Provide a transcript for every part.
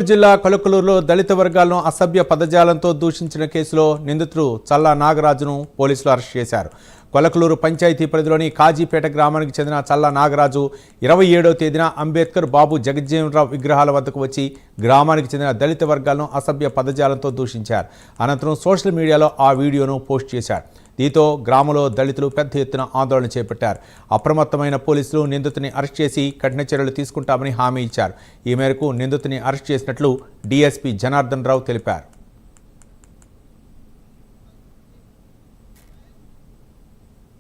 జిల్లా కొలకలూరులో దళిత వర్గాలను అసభ్య పదజాలంతో దూషించిన కేసులో నిందితుడు చల్లా నాగరాజును పోలీసులు అరెస్ట్ చేశారు. కొలకలూరు పంచాయతీ పరిధిలోని కాజీపేట గ్రామానికి చెందిన చల్లా నాగరాజు 27వ తేదీన అంబేద్కర్, బాబు జగజ్జీవనరావు విగ్రహాల వద్దకు వచ్చి గ్రామానికి చెందిన దళిత వర్గాలను అసభ్య పదజాలంతో దూషించారు. అనంతరం సోషల్ మీడియాలో ఆ వీడియోను పోస్ట్ చేశారు. దీంతో గ్రామంలో దళితులు పెద్ద ఎత్తున ఆందోళన చేపట్టారు. అప్రమత్తమైన పోలీసులు నిందితుని అరెస్ట్ చేసి కఠిన చర్యలు తీసుకుంటామని హామీ ఇచ్చారు. ఈ మేరకు నిందితుని అరెస్ట్ చేసినట్లు డీఎస్పీ జనార్దన్ రావు తెలిపారు.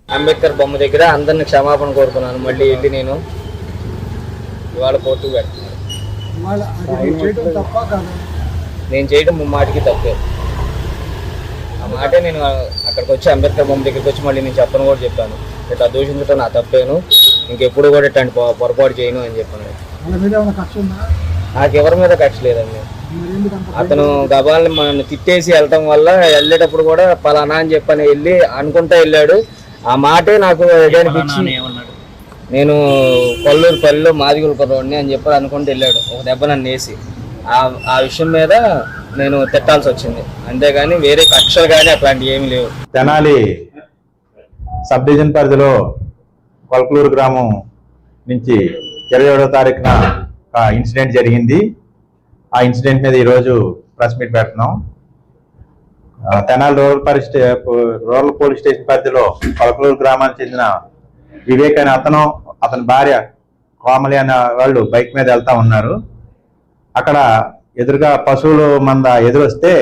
అంబేద్కర్ బొమ్మ దగ్గర అందరిని క్షమాపణ కోరుకున్నాను. మళ్ళీ వెళ్ళి నేను ఇవాళ కోర్టుకు పెడుతున్నాను. నేను చేయడం ముమ్మాటికి తప్పే. ఆ మాటే నేను అక్కడికి వచ్చి అంబేద్కర్ బొమ్మ దగ్గరికి వచ్చి మళ్ళీ నేను చెప్పను కూడా చెప్పాను. ఇట్లా దూషించడం నా తప్పేను, ఇంకెప్పుడు కూడా ఇట్లాంటి పొరపాటు చేయను అని చెప్పాను. నాకు ఎవరి మీద కక్ష లేదండి. అతను గబాల్ని మనల్ని తిట్టేసి వెళ్ళటం వల్ల వెళ్ళేటప్పుడు కూడా పలానా అని చెప్పని వెళ్ళి అనుకుంటా వెళ్ళాడు. ఆ మాటే నాకు అనిపించి నేను కొల్లూరు పల్లిలో మాదిగులపరోడిని అని చెప్పి అనుకుంటూ వెళ్ళాడు. ఒక దెబ్బ నన్ను వేసి ఆ విషయం మీద నేను తిట్టాల్సి వచ్చింది. అంతేగాని వేరే కక్షలు కానీ అట్లాంటివి ఏమి లేవు. తెనాలి సబ్ డివిజన్ పరిధిలో కొలకలూరు గ్రామం నుంచి 27వ తారీఖున ఇన్సిడెంట్ జరిగింది. ఆ ఇన్సిడెంట్ మీద ఈరోజు ప్రెస్ మీట్ పెడుతున్నాం. తెనాలి రూరల్ పోలీస్ స్టేషన్ పరిధిలో కొలకలూరు గ్రామానికి చెందిన వివేక్ అనే అతని భార్య కోమలి అనే వాళ్ళు బైక్ మీద వెళ్తా ఉన్నారు. అక్కడ ఎదురుగా పశువుల మంద ఎదురొస్తే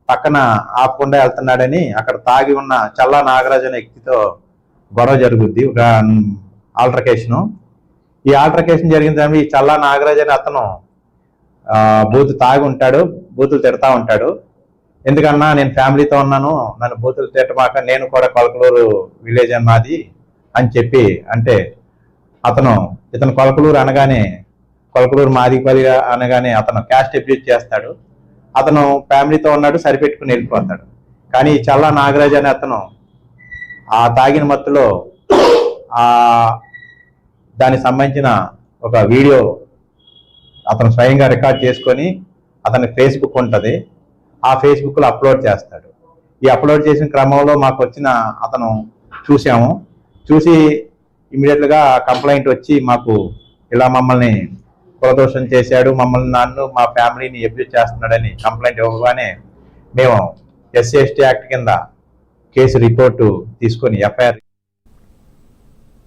పక్కన ఆపకుండా వెళ్తున్నాడని అక్కడ తాగి ఉన్న చల్లా నాగరాజు అనే వ్యక్తితో గొడవ జరుగుద్ది. ఒక ఆల్టర్కేషను. ఈ ఆల్టర్కేషన్ జరిగిన దాని ఈ చల్లా నాగరాజు అనే అతను తాగి ఉంటాడు, బూతులు తిడతా ఉంటాడు. ఎందుకన్నా నేను ఫ్యామిలీతో ఉన్నాను, నన్ను బూతులు తిట్టమాక, నేను కూడా కొలకలూరు విలేజ్ అన్నది అని చెప్పి అంటే ఇతను కొలకలూరు అనగానే కొలకలూరు మాదిపల్లి అనగానే అతను క్యాస్ట్ అబ్యూజ్ చేస్తాడు. అతను ఫ్యామిలీతో ఉన్నాడు, సరిపెట్టుకుని వెళ్ళిపోతాడు. కానీ చల్లా నాగరాజు అనే అతను ఆ తాగిన మత్తులో దానికి సంబంధించిన ఒక వీడియో అతను స్వయంగా రికార్డ్ చేసుకొని అతని ఫేస్బుక్ ఉంటుంది, ఆ ఫేస్బుక్లో అప్లోడ్ చేస్తాడు. ఈ అప్లోడ్ చేసిన క్రమంలో మాకు వచ్చిన అతను చూసి ఇమీడియట్గా కంప్లైంట్ వచ్చి మాకు ఇలా మమ్మల్ని కులదోషం చేశాడు, నన్ను మా ఫ్యామిలీని అబ్యూజ్ చేస్తున్నాడని కంప్లైంట్ ఇవ్వగానే మేము SC/ST యాక్ట్ కింద కేసు రిపోర్టు తీసుకొని FIR